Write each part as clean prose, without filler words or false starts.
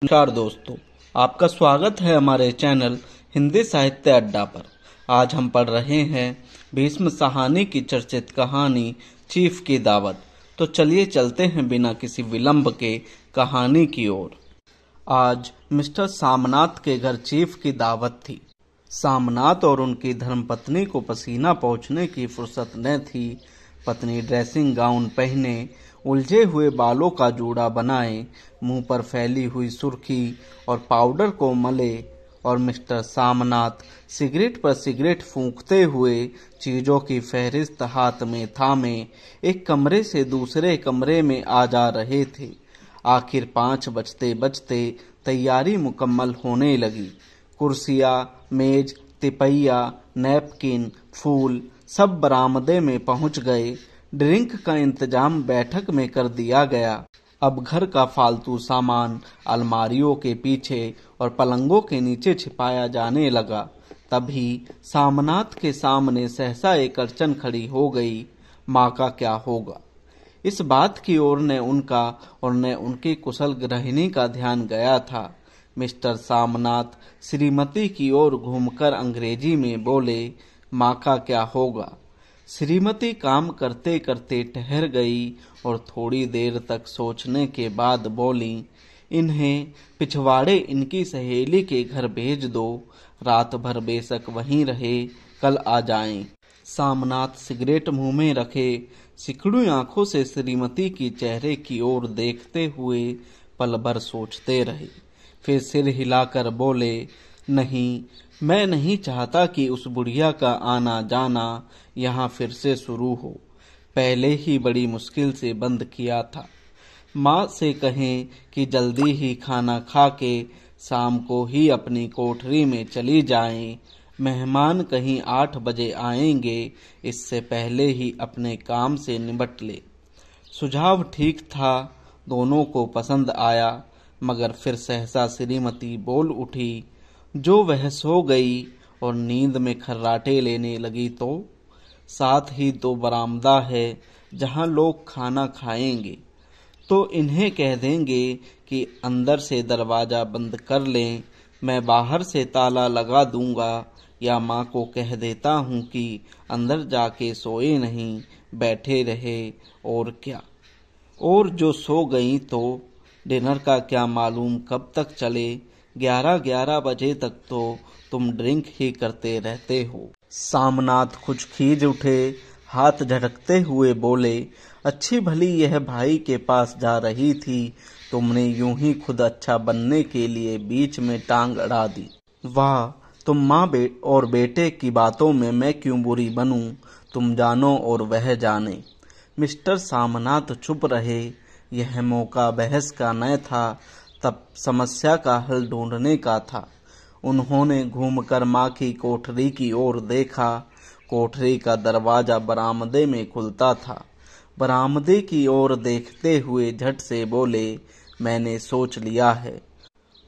नमस्कार दोस्तों, आपका स्वागत है हमारे चैनल हिंदी साहित्य अड्डा पर। आज हम पढ़ रहे हैं भीष्म साहनी की चर्चित कहानी चीफ की दावत। तो चलिए चलते हैं बिना किसी विलंब के कहानी की ओर। आज मिस्टर सामनाथ के घर चीफ की दावत थी। सामनाथ और उनकी धर्मपत्नी को पसीना पहुंचने की फुर्सत न थी। पत्नी ड्रेसिंग गाउन पहने, उलझे हुए बालों का जूड़ा बनाए, मुंह पर फैली हुई सुर्खी और पाउडर को मले, और मिस्टर सामनाथ सिगरेट पर सिगरेट फूंकते हुए चीजों की फहरिस्त हाथ में थामे एक कमरे से दूसरे कमरे में आ जा रहे थे। आखिर 5 बजते बजते तैयारी मुकम्मल होने लगी। कुर्सियां, मेज, तिपैया, नैपकिन, फूल सब बरामदे में पहुंच गए। ड्रिंक का इंतजाम बैठक में कर दिया गया। अब घर का फालतू सामान अलमारियों के पीछे और पलंगों के नीचे छिपाया जाने लगा। तभी सामनाथ के सामने सहसा एक अड़चन खड़ी हो गई। माँ का क्या होगा? इस बात की ओर न उनका और न उनकी कुशल गृहिणी का ध्यान गया था। मिस्टर सामनाथ श्रीमती की ओर घूमकर अंग्रेजी में बोले, माँ का क्या होगा? श्रीमती काम करते करते ठहर गई और थोड़ी देर तक सोचने के बाद बोली, इन्हें पिछवाड़े इनकी सहेली के घर भेज दो। रात भर बेशक वहीं रहे, कल आ जाएं। सामनाथ सिगरेट मुंह में रखे सिकड़ी आंखों से श्रीमती की चेहरे की ओर देखते हुए पल भर सोचते रहे। फिर सिर हिलाकर बोले, नहीं, मैं नहीं चाहता कि उस बुढ़िया का आना जाना यहाँ फिर से शुरू हो। पहले ही बड़ी मुश्किल से बंद किया था। माँ से कहें कि जल्दी ही खाना खा के शाम को ही अपनी कोठरी में चली जाएं। मेहमान कहीं 8 बजे आएंगे, इससे पहले ही अपने काम से निपट ले। सुझाव ठीक था, दोनों को पसंद आया, मगर फिर सहसा श्रीमती बोल उठी, जो वह सो गई और नींद में खर्राटे लेने लगी तो साथ ही तो बरामदा है जहां लोग खाना खाएंगे, तो इन्हें कह देंगे कि अंदर से दरवाजा बंद कर लें, मैं बाहर से ताला लगा दूंगा, या माँ को कह देता हूँ कि अंदर जाके सोए नहीं, बैठे रहे। और क्या, और जो सो गई तो डिनर का क्या मालूम कब तक चले। 11 बजे तक तो तुम ड्रिंक ही करते रहते हो। सामनाथ कुछ खींच उठे, हाथ झटकते हुए बोले, अच्छी भली यह भाई के पास जा रही थी, तुमने यूं ही खुद अच्छा बनने के लिए बीच में टांग अड़ा दी। वाह, तुम माँ और बेटे की बातों में मैं क्यों बुरी बनूं, तुम जानो और वह जाने। मिस्टर सामनाथ चुप रहे। यह मौका बहस का न था, तब समस्या का हल ढूंढने का था। उन्होंने घूमकर माँ की कोठरी की ओर देखा। कोठरी का दरवाजा बरामदे में खुलता था। बरामदे की ओर देखते हुए झट से बोले, मैंने सोच लिया है।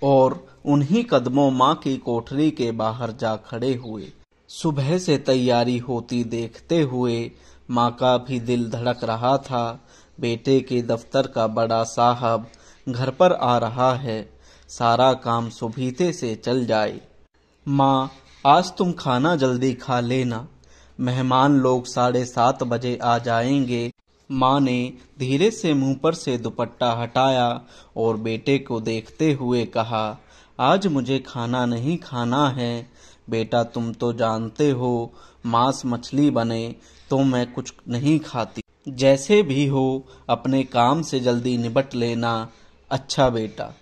और उन्हीं कदमों माँ की कोठरी के बाहर जा खड़े हुए। सुबह से तैयारी होती देखते हुए माँ का भी दिल धड़क रहा था। बेटे के दफ्तर का बड़ा साहब घर पर आ रहा है, सारा काम सुबीते से चल जाए। माँ, आज तुम खाना जल्दी खा लेना, मेहमान लोग 7:30 बजे आ जाएंगे। माँ ने धीरे से मुंह पर से दुपट्टा हटाया और बेटे को देखते हुए कहा, आज मुझे खाना नहीं खाना है। बेटा, तुम तो जानते हो, मांस मछली बने तो मैं कुछ नहीं खाती। जैसे भी हो अपने काम से जल्दी निपट लेना। अच्छा बेटा।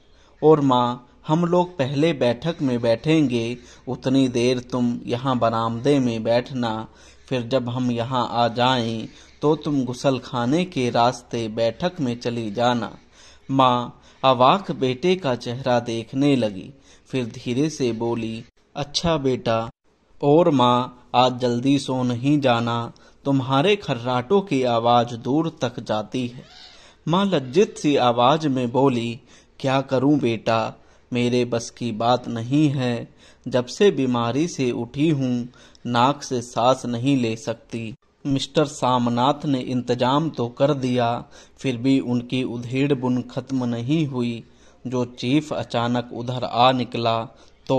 और माँ, हम लोग पहले बैठक में बैठेंगे, उतनी देर तुम यहाँ बरामदे में बैठना, फिर जब हम यहाँ आ जाएं तो तुम गुसल खाने के रास्ते बैठक में चली जाना। माँ अवाक बेटे का चेहरा देखने लगी, फिर धीरे से बोली, अच्छा बेटा। और माँ, आज जल्दी सो नहीं जाना, तुम्हारे खर्राटों की आवाज दूर तक जाती है। माँ लज्जित सी आवाज में बोली, क्या करूं बेटा, मेरे बस की बात नहीं है। जब से बीमारी से उठी हूँ, नाक से सांस नहीं ले सकती। मिस्टर सामनाथ ने इंतजाम तो कर दिया, फिर भी उनकी उधेड़ बुन खत्म नहीं हुई। जो चीफ अचानक उधर आ निकला तो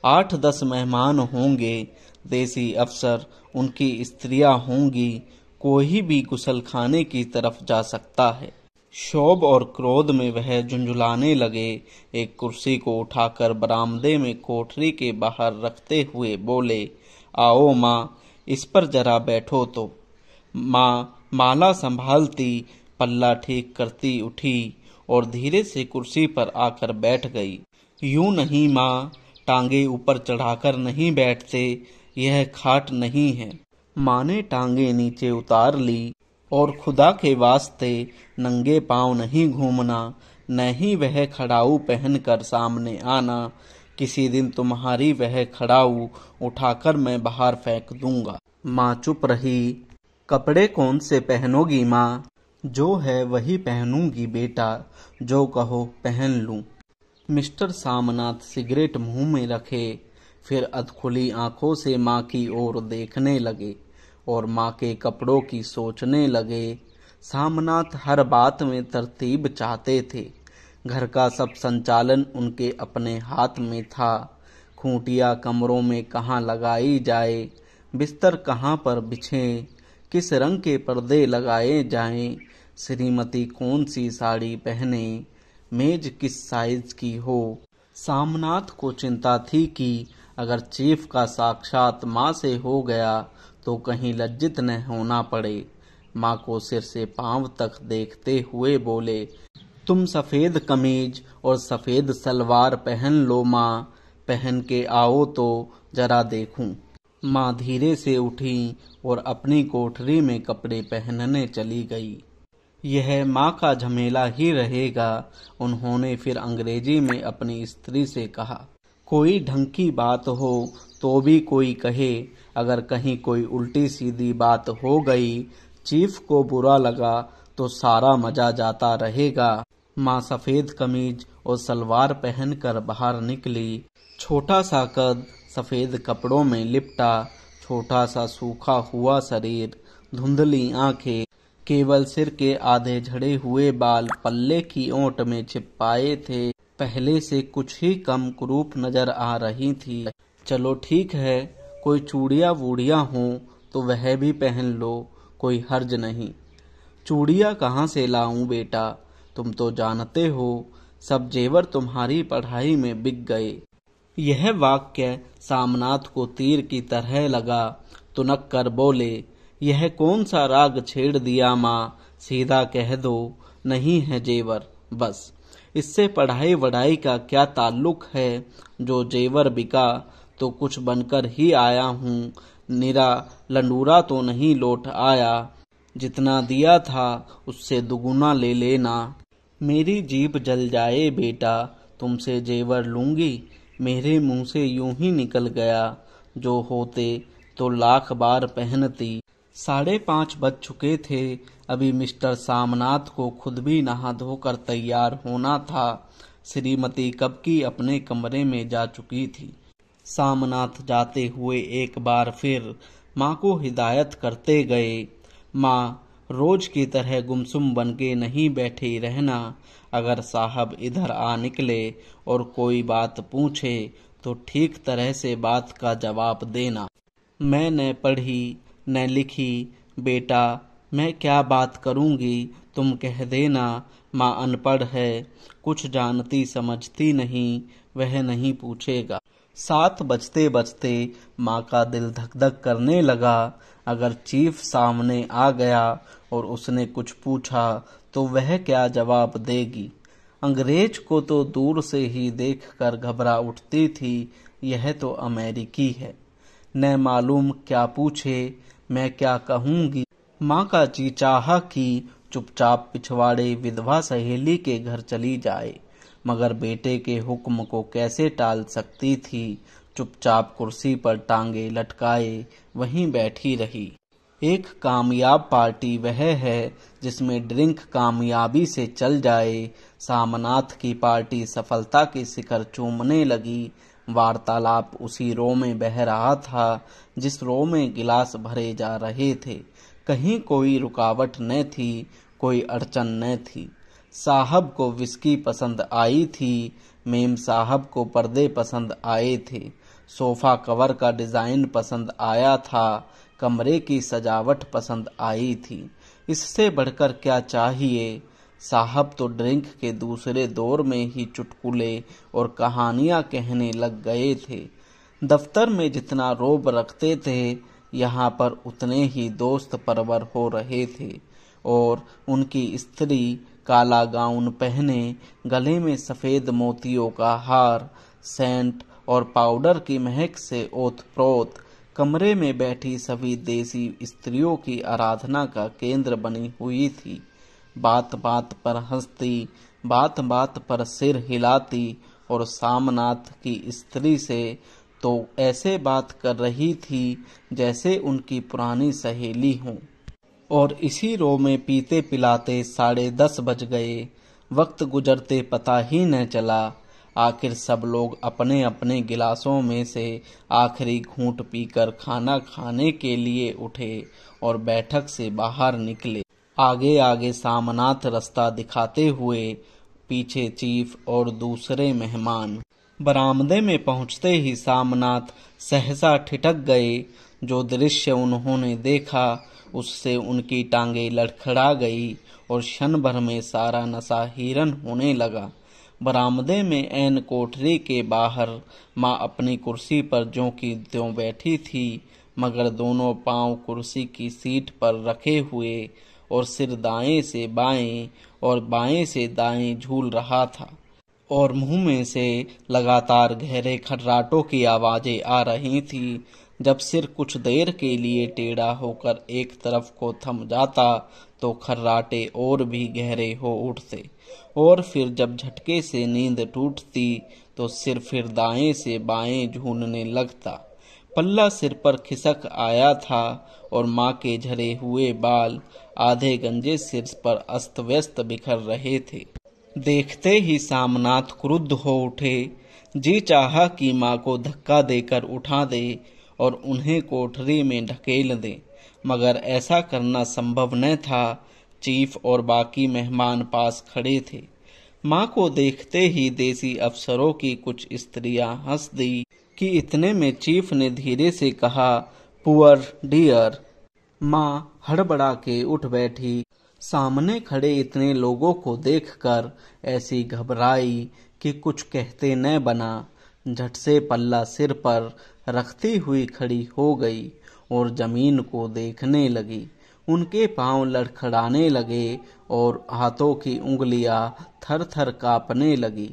8-10 मेहमान होंगे, देसी अफसर, उनकी स्त्रियां होंगी, कोई भी गुसलखाने की तरफ जा सकता है। क्षोभ और क्रोध में वह झुंझुलाने लगे। एक कुर्सी को उठाकर बरामदे में कोठरी के बाहर रखते हुए बोले, आओ माँ, इस पर जरा बैठो तो। माँ माला संभालती पल्ला ठीक करती उठी और धीरे से कुर्सी पर आकर बैठ गई। यूं नहीं माँ, टांगे ऊपर चढ़ाकर नहीं बैठते, यह खाट नहीं है। माँ ने टांगे नीचे उतार ली और खुदा के वास्ते नंगे पांव नहीं घूमना, न ही वह खड़ाऊ पहनकर सामने आना। किसी दिन तुम्हारी वह खड़ाऊ उठाकर मैं बाहर फेंक दूंगा। माँ चुप रही। कपड़े कौन से पहनोगी माँ? जो है वही पहनूंगी बेटा, जो कहो पहन लूं। मिस्टर सामनाथ सिगरेट मुंह में रखे, फिर अधखुली आंखों से माँ की ओर देखने लगे और माँ के कपड़ों की सोचने लगे। सामनाथ हर बात में तरतीब चाहते थे। घर का सब संचालन उनके अपने हाथ में था। खूंटियाँ कमरों में कहाँ लगाई जाए, बिस्तर कहाँ पर बिछे, किस रंग के पर्दे लगाए जाएं, श्रीमती कौन सी साड़ी पहने, मेज किस साइज की हो। सामनाथ को चिंता थी कि अगर चीफ का साक्षात माँ से हो गया तो कहीं लज्जित न होना पड़े। माँ को सिर से पांव तक देखते हुए बोले, तुम सफेद कमीज और सफेद सलवार पहन लो माँ, पहन के आओ तो जरा देखूं। माँ धीरे से उठी और अपनी कोठरी में कपड़े पहनने चली गई। यह माँ का झमेला ही रहेगा। उन्होंने फिर अंग्रेजी में अपनी स्त्री से कहा, कोई ढंग की बात हो तो भी कोई कहे, अगर कहीं कोई उल्टी सीधी बात हो गई, चीफ को बुरा लगा तो सारा मजा जाता रहेगा। माँ सफेद कमीज और सलवार पहनकर बाहर निकली। छोटा सा कद, सफेद कपड़ों में लिपटा, छोटा सा सूखा हुआ शरीर, धुंधली आंखें, केवल सिर के आधे झड़े हुए बाल पल्ले की ओंट में छिपाए थे, पहले से कुछ ही कम कुरूप नजर आ रही थी। चलो ठीक है, कोई चूड़ियाँ वूड़ियाँ हों तो वह भी पहन लो, कोई हर्ज नहीं। चूड़ियाँ कहाँ से लाऊं बेटा, तुम तो जानते हो सब जेवर तुम्हारी पढ़ाई में बिक गए। यह वाक्य सामनाथ को तीर की तरह लगा। तुनक कर बोले, यह कौन सा राग छेड़ दिया माँ, सीधा कह दो नहीं है जेवर, बस। इससे पढ़ाई वढ़ाई का क्या ताल्लुक है। जो जेवर बिका तो कुछ बनकर ही आया हूँ, निरा लंडूरा तो नहीं लौट आया। जितना दिया था उससे दुगुना ले लेना। मेरी जीभ जल जाए बेटा, तुमसे जेवर लूंगी, मेरे मुंह से यूं ही निकल गया। जो होते तो लाख बार पहनती। 5:30 बज चुके थे। अभी मिस्टर सामनाथ को खुद भी नहा धोकर तैयार होना था। श्रीमती कब की अपने कमरे में जा चुकी थी। सामनाथ जाते हुए एक बार फिर माँ को हिदायत करते गए, माँ, रोज की तरह गुमसुम बनके नहीं बैठे रहना। अगर साहब इधर आ निकले और कोई बात पूछे तो ठीक तरह से बात का जवाब देना। मैं न पढ़ी न लिखी बेटा, मैं क्या बात करूंगी, तुम कह देना। माँ अनपढ़ है, कुछ जानती समझती नहीं, वह नहीं पूछेगा। 7 बजते बजते माँ का दिल धक धक करने लगा। अगर चीफ सामने आ गया और उसने कुछ पूछा तो वह क्या जवाब देगी। अंग्रेज को तो दूर से ही देखकर घबरा उठती थी। यह तो अमेरिकी है, न मालूम क्या पूछे, मैं क्या कहूंगी। माँ का जी चाहा कि चुपचाप पिछवाड़े विधवा सहेली के घर चली जाए, मगर बेटे के हुक्म को कैसे टाल सकती थी। चुपचाप कुर्सी पर टांगे लटकाए वहीं बैठी रही। एक कामयाब पार्टी वह है जिसमें ड्रिंक कामयाबी से चल जाए। सामनाथ की पार्टी सफलता के शिखर चूमने लगी। वार्तालाप उसी रो में बह रहा था जिस रो में गिलास भरे जा रहे थे। कहीं कोई रुकावट न थी, कोई अड़चन न थी। साहब को विस्की पसंद आई थी, मेम साहब को पर्दे पसंद आए थे, सोफा कवर का डिजाइन पसंद आया था, कमरे की सजावट पसंद आई थी। इससे बढ़कर क्या चाहिए। साहब तो ड्रिंक के दूसरे दौर में ही चुटकुले और कहानियां कहने लग गए थे। दफ्तर में जितना रोब रखते थे, यहाँ पर उतने ही दोस्त परवर हो रहे थे। और उनकी स्त्री काला गाउन पहने, गले में सफेद मोतियों का हार, सेंट और पाउडर की महक से ओतप्रोत कमरे में बैठी सभी देसी स्त्रियों की आराधना का केंद्र बनी हुई थी। बात बात पर हंसती, बात बात पर सिर हिलाती और सामनाथ की स्त्री से तो ऐसे बात कर रही थी जैसे उनकी पुरानी सहेली हो। और इसी रो में पीते पिलाते 10:30 बज गए। वक्त गुजरते पता ही न चला। आखिर सब लोग अपने अपने गिलासों में से आखिरी घूंट पीकर खाना खाने के लिए उठे और बैठक से बाहर निकले। आगे आगे सामनाथ रास्ता दिखाते हुए, पीछे चीफ और दूसरे मेहमान। बरामदे में पहुंचते ही सामनाथ सहसा ठिठक गए। जो दृश्य उन्होंने देखा उससे उनकी टांगें लड़खड़ा गई और क्षण भर में सारा नशा हिरन होने लगा। बरामदे में ऐन कोठरी के बाहर माँ अपनी कुर्सी पर ज्यों की त्यों बैठी थी, मगर दोनों पांव कुर्सी की सीट पर रखे हुए और सिर दाएं से बाएं और बाएं से दाएं झूल रहा था। और मुंह में से लगातार गहरे खर्राटों की आवाजें आ रही थी। जब सिर कुछ देर के लिए टेढ़ा होकर एक तरफ को थम जाता तो खर्राटे और भी गहरे हो उठते, और फिर जब झटके से नींद टूटती तो सिर फिर दाएं से बाएं झूलने लगता। पल्ला सिर पर खिसक आया था और माँ के झरे हुए बाल आधे गंजे सिर पर अस्त व्यस्त बिखर रहे थे। देखते ही सामनाथ क्रुद्ध हो उठे। जी चाहा कि माँ को धक्का देकर उठा दे और उन्हें कोठरी में ढकेल दे, मगर ऐसा करना संभव न था। चीफ और बाकी मेहमान पास खड़े थे। माँ को देखते ही देसी अफसरों की कुछ स्त्रियां हंस दी कि इतने में चीफ ने धीरे से कहा, पुअर डियर। माँ हड़बड़ा के उठ बैठी। सामने खड़े इतने लोगों को देखकर ऐसी घबराई कि कुछ कहते न बना। झट से पल्ला सिर पर रखती हुई खड़ी हो गई और जमीन को देखने लगी। उनके पांव लड़खड़ाने लगे और हाथों की उंगलियां थर थर कांपने लगी।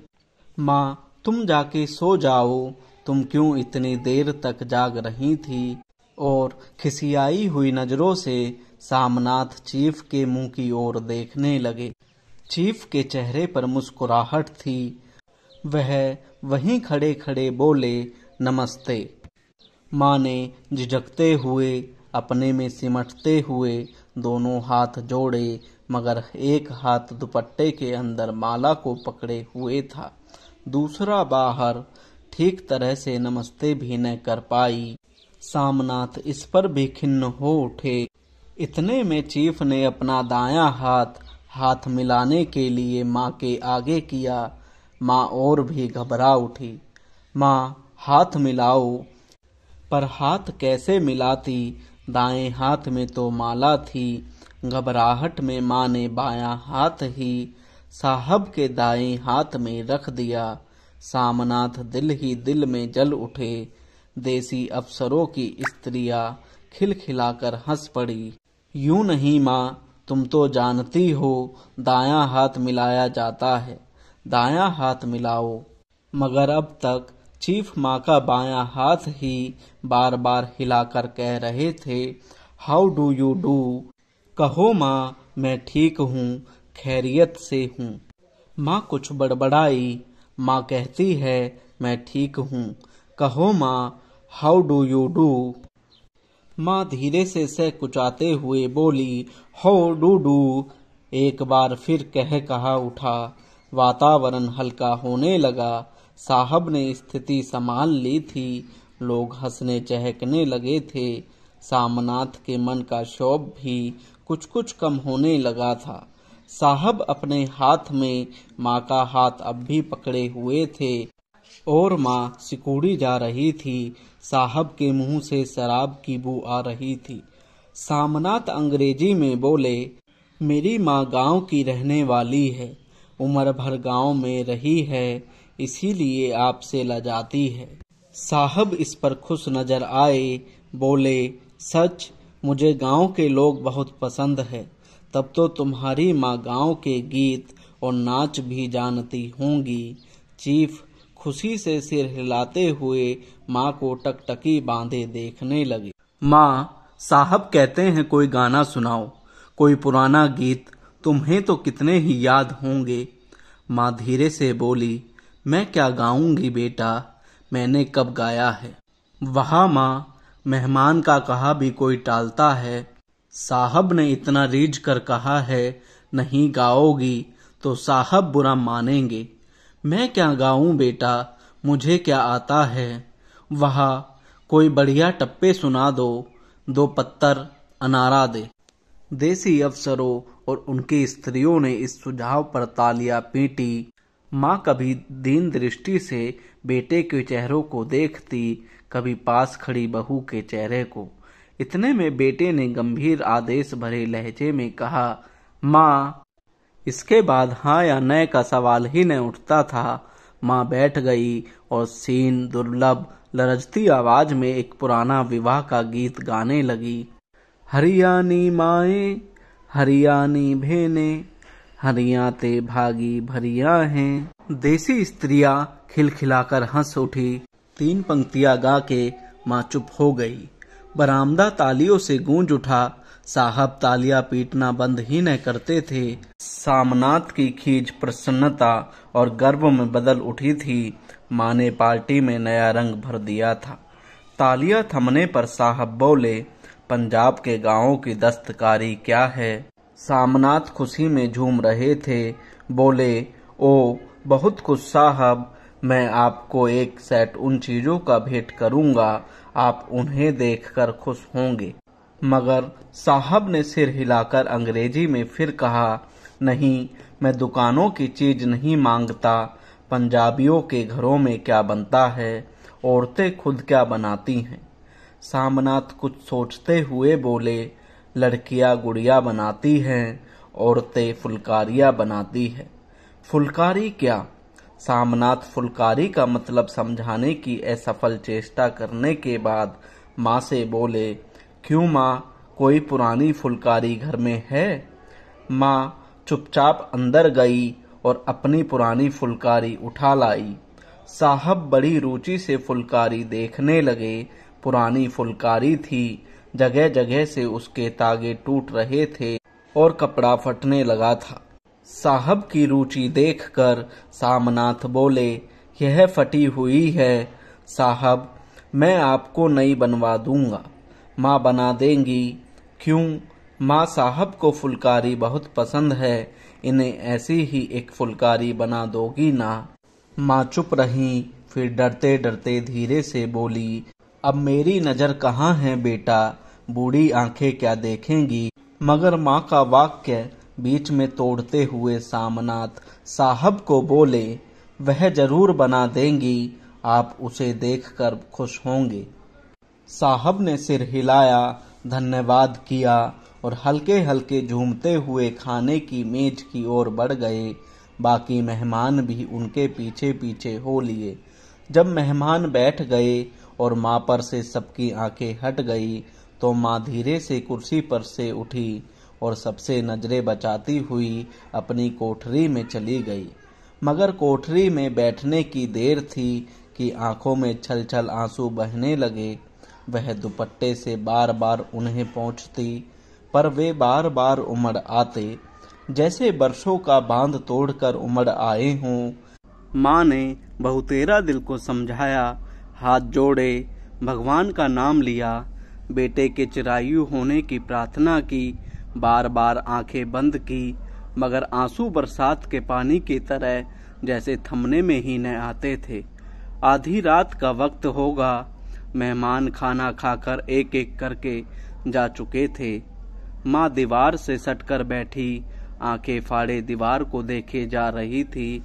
माँ, तुम जाके सो जाओ, तुम क्यों इतनी देर तक जाग रही थी? और खिसियाई हुई नजरों से सामनाथ चीफ के मुंह की ओर देखने लगे। चीफ के चेहरे पर मुस्कुराहट थी। वह वहीं खड़े खड़े बोले, नमस्ते। माँ ने झिझकते हुए, अपने में सिमटते हुए दोनों हाथ जोड़े, मगर एक हाथ दुपट्टे के अंदर माला को पकड़े हुए था, दूसरा बाहर। ठीक तरह से नमस्ते भी न कर पाई। सामनाथ इस पर भी खिन्न हो उठे। इतने में चीफ ने अपना दायां हाथ मिलाने के लिए माँ के आगे किया। माँ और भी घबरा उठी। माँ, हाथ मिलाओ। पर हाथ कैसे मिलाती? दाएं हाथ में तो माला थी। घबराहट में माँ ने बायां हाथ ही साहब के दाएं हाथ में रख दिया। सामनाथ दिल ही दिल में जल उठे। देसी अफसरों की स्त्रियां खिलखिलाकर हंस पड़ी। यूं नहीं माँ, तुम तो जानती हो दायां हाथ मिलाया जाता है, दायां हाथ मिलाओ। मगर अब तक चीफ माँ का बायां हाथ ही बार बार हिलाकर कह रहे थे, हाउ डू यू डू। कहो माँ, मैं ठीक हूँ, खैरियत से हूँ। माँ कुछ बड़बड़ाई। माँ कहती है, मैं ठीक हूँ। कहो माँ, हाउ डू यू डू। माँ धीरे से सह कुचाते हुए बोली, हाउ डू डू। एक बार फिर कहा उठा। वातावरण हल्का होने लगा। साहब ने स्थिति संभाल ली थी। लोग हंसने चहकने लगे थे। सामनाथ के मन का क्षोभ भी कुछ कुछ कम होने लगा था। साहब अपने हाथ में माँ का हाथ अब भी पकड़े हुए थे और माँ सिकुड़ी जा रही थी। साहब के मुंह से शराब की बू आ रही थी। सामनाथ अंग्रेजी में बोले, मेरी माँ गांव की रहने वाली है, उम्र भर गांव में रही है, इसीलिए आपसे लजाती है। साहब इस पर खुश नजर आए, बोले, सच, मुझे गांव के लोग बहुत पसंद है। तब तो तुम्हारी माँ गांव के गीत और नाच भी जानती होंगी। चीफ खुशी से सिर हिलाते हुए माँ को टकटकी बांधे देखने लगे। माँ, साहब कहते हैं कोई गाना सुनाओ, कोई पुराना गीत, तुम्हें तो कितने ही याद होंगे। माँ धीरे से बोली, मैं क्या गाऊंगी बेटा, मैंने कब गाया है। वहाँ माँ, मेहमान का कहा भी कोई टालता है। साहब ने इतना रीझ कर कहा है, नहीं गाओगी तो साहब बुरा मानेंगे। मैं क्या गाऊं बेटा, मुझे क्या आता है। वहाँ कोई बढ़िया टप्पे सुना दो, दो पत्तर अनारा दे। देसी अफसरों और उनकी स्त्रियों ने इस सुझाव पर तालियां पीटी। माँ कभी दीन दृष्टि से बेटे के चेहरों को देखती, कभी पास खड़ी बहू के चेहरे को। इतने में बेटे ने गंभीर आदेश भरे लहजे में कहा, माँ। इसके बाद हाँ या न का सवाल ही न उठता था। माँ बैठ गई और सीन दुर्लभ लरजती आवाज में एक पुराना विवाह का गीत गाने लगी। हरियाणी माए, हरियाणी भेने, हरियाते भागी भरिया हैं। देसी स्त्रियां खिलखिलाकर हंस उठी। 3 पंक्तियां गा के माँ चुप हो गई। बरामदा तालियों से गूंज उठा। साहब तालियां पीटना बंद ही न करते थे। सामनाथ की खींच प्रसन्नता और गर्व में बदल उठी थी। माँ ने पार्टी में नया रंग भर दिया था। तालियां थमने पर साहब बोले, पंजाब के गांवों की दस्तकारी क्या है। सामनाथ खुशी में झूम रहे थे। बोले, ओ बहुत खुश साहब, मैं आपको एक सेट उन चीजों का भेंट करूंगा, आप उन्हें देखकर खुश होंगे। मगर साहब ने सिर हिलाकर अंग्रेजी में फिर कहा, नहीं, मैं दुकानों की चीज नहीं मांगता। पंजाबियों के घरों में क्या बनता है, औरतें खुद क्या बनाती हैं। सामनाथ कुछ सोचते हुए बोले, लड़कियां गुड़िया बनाती हैं, औरतें फुलकारियां बनाती हैं। फुलकारी क्या? सामनाथ फुलकारी का मतलब समझाने की असफल चेष्टा करने के बाद माँ से बोले, क्यों माँ, कोई पुरानी फुलकारी घर में है? माँ चुपचाप अंदर गई और अपनी पुरानी फुलकारी उठा लाई। साहब बड़ी रुचि से फुलकारी देखने लगे। पुरानी फुलकारी थी, जगह जगह से उसके तागे टूट रहे थे और कपड़ा फटने लगा था। साहब की रुचि देखकर सामनाथ बोले, यह फटी हुई है साहब, मैं आपको नई बनवा दूंगा। माँ बना देंगी? क्यों माँ, साहब को फुलकारी बहुत पसंद है, इन्हें ऐसी ही एक फुलकारी बना दोगी ना? माँ चुप रहीं, फिर डरते डरते धीरे से बोली, अब मेरी नजर कहाँ है बेटा, बूढ़ी आंखें क्या देखेंगी। मगर माँ का वाक्य बीच में तोड़ते हुए सामनाथ साहब को बोले, वह जरूर बना देंगी, आप उसे देखकर खुश होंगे। साहब ने सिर हिलाया, धन्यवाद किया और हल्के हल्के झूमते हुए खाने की मेज की ओर बढ़ गए। बाकी मेहमान भी उनके पीछे पीछे हो लिए। जब मेहमान बैठ गए और माँ पर से सबकी आंखें हट गई, तो माँ धीरे से कुर्सी पर से उठी और सबसे नजरें बचाती हुई अपनी कोठरी में चली गई। मगर कोठरी में बैठने की देर थी कि आंखों में छल छल आंसू बहने लगे। वह दुपट्टे से बार बार उन्हें पोंछती, पर वे बार बार उमड़ आते, जैसे बरसों का बांध तोड़कर उमड़ आए हों। माँ ने बहुतेरा दिल को समझाया, हाथ जोड़े, भगवान का नाम लिया, बेटे के चिरायु होने की प्रार्थना की, बार बार आंखें बंद की, मगर आंसू बरसात के पानी की तरह जैसे थमने में ही न आते थे। आधी रात का वक्त होगा। मेहमान खाना खाकर एक एक करके जा चुके थे। माँ दीवार से सटकर बैठी, आंखें फाड़े दीवार को देखे जा रही थी।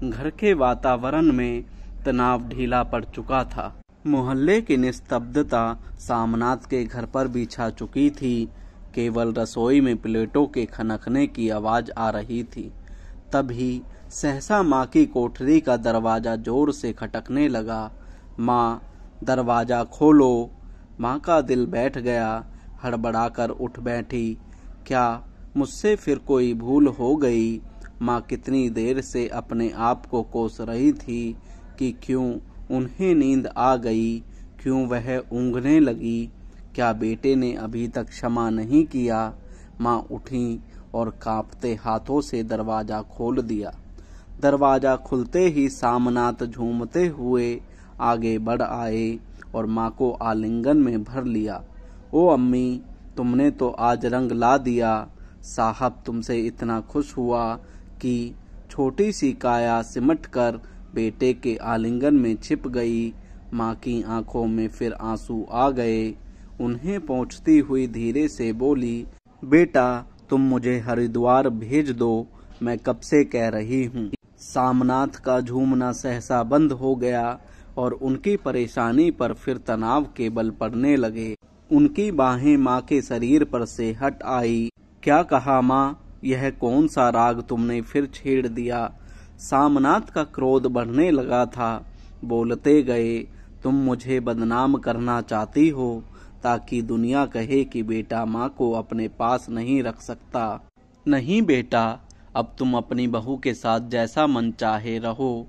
घर के वातावरण में तनाव ढीला पड़ चुका था। मोहल्ले की निस्तब्धता सामनाथ के घर पर भी छा चुकी थी। केवल रसोई में प्लेटों के खनकने की आवाज आ रही थी। तभी सहसा माँ की कोठरी का दरवाजा जोर से खटकने लगा। माँ, दरवाजा खोलो। माँ का दिल बैठ गया। हड़बड़ाकर उठ बैठी। क्या मुझसे फिर कोई भूल हो गई? माँ कितनी देर से अपने आप को कोस रही थी कि क्यों उन्हें नींद आ गई, क्यों वह ऊँघने लगी। क्या बेटे ने अभी तक क्षमा नहीं किया? माँ उठी और कांपते हाथों से दरवाजा खोल दिया। दरवाजा खुलते ही सामनाथ झूमते हुए आगे बढ़ आए और माँ को आलिंगन में भर लिया। ओ अम्मी, तुमने तो आज रंग ला दिया। साहब तुमसे इतना खुश हुआ कि छोटी सी काया सिमट कर बेटे के आलिंगन में छिप गई। माँ की आंखों में फिर आंसू आ गए। उन्हें पहुँचती हुई धीरे से बोली, बेटा तुम मुझे हरिद्वार भेज दो, मैं कब से कह रही हूँ। सामनाथ का झूमना सहसा बंद हो गया और उनकी परेशानी पर फिर तनाव के बल पड़ने लगे। उनकी बाहें माँ के शरीर पर से हट आई। क्या कहा माँ? यह कौन सा राग तुमने फिर छेड़ दिया? सामनाथ का क्रोध बढ़ने लगा था। बोलते गए, तुम मुझे बदनाम करना चाहती हो ताकि दुनिया कहे कि बेटा माँ को अपने पास नहीं रख सकता। नहीं बेटा, अब तुम अपनी बहू के साथ जैसा मन चाहे रहो।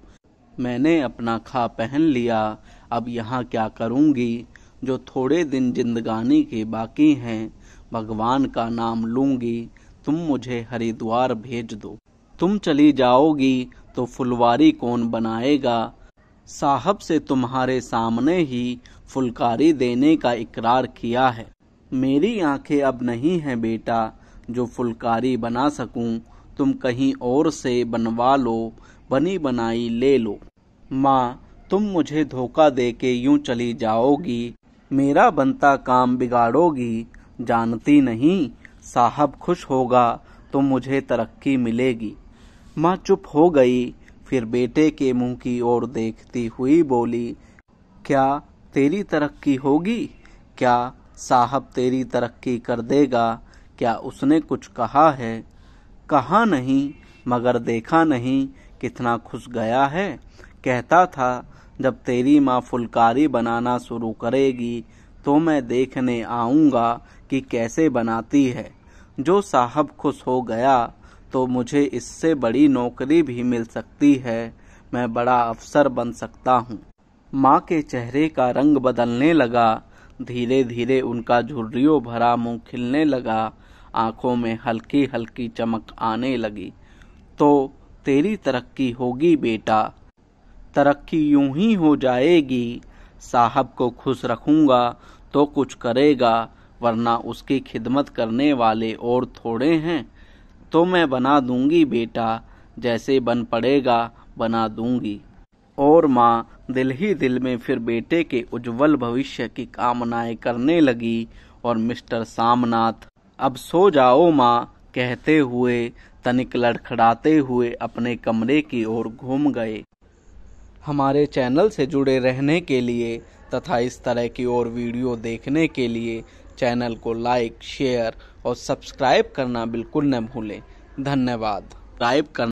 मैंने अपना खा पहन लिया, अब यहाँ क्या करूँगी? जो थोड़े दिन जिंदगानी के बाकी हैं, भगवान का नाम लूँगी। तुम मुझे हरिद्वार भेज दो। तुम चली जाओगी तो फुलवारी कौन बनाएगा? साहब से तुम्हारे सामने ही फुलकारी देने का इकरार किया है। मेरी आंखें अब नहीं हैं बेटा जो फुलकारी बना सकूं। तुम कहीं और से बनवा लो, बनी बनाई ले लो। माँ, तुम मुझे धोखा देके यूं चली जाओगी, मेरा बनता काम बिगाड़ोगी। जानती नहीं, साहब खुश होगा तो मुझे तरक्की मिलेगी। माँ चुप हो गई, फिर बेटे के मुंह की ओर देखती हुई बोली, क्या तेरी तरक्की होगी? क्या साहब तेरी तरक्की कर देगा? क्या उसने कुछ कहा है? कहा नहीं, मगर देखा नहीं कितना खुश गया है। कहता था जब तेरी माँ फुलकारी बनाना शुरू करेगी तो मैं देखने आऊँगा कि कैसे बनाती है। जो साहब खुश हो गया तो मुझे इससे बड़ी नौकरी भी मिल सकती है। मैं बड़ा अफसर बन सकता हूँ। माँ के चेहरे का रंग बदलने लगा। धीरे धीरे उनका झुर्रियों भरा मुंह खिलने लगा। आंखों में हल्की हल्की चमक आने लगी। तो तेरी तरक्की होगी बेटा, तरक्की यूं ही हो जाएगी। साहब को खुश रखूंगा तो कुछ करेगा, वरना उसकी खिदमत करने वाले और थोड़े हैं। तो मैं बना दूंगी बेटा, जैसे बन पड़ेगा बना दूंगी। और माँ दिल ही दिल में फिर बेटे के उज्जवल भविष्य की कामनाएं करने लगी। और मिस्टर सामनाथ अब सो जाओ माँ कहते हुए तनिक लड़खड़ाते हुए अपने कमरे की ओर घूम गए। हमारे चैनल से जुड़े रहने के लिए तथा इस तरह की और वीडियो देखने के लिए चैनल को लाइक, शेयर और सब्सक्राइब करना बिल्कुल न भूलें। धन्यवाद। सब्सक्राइब करना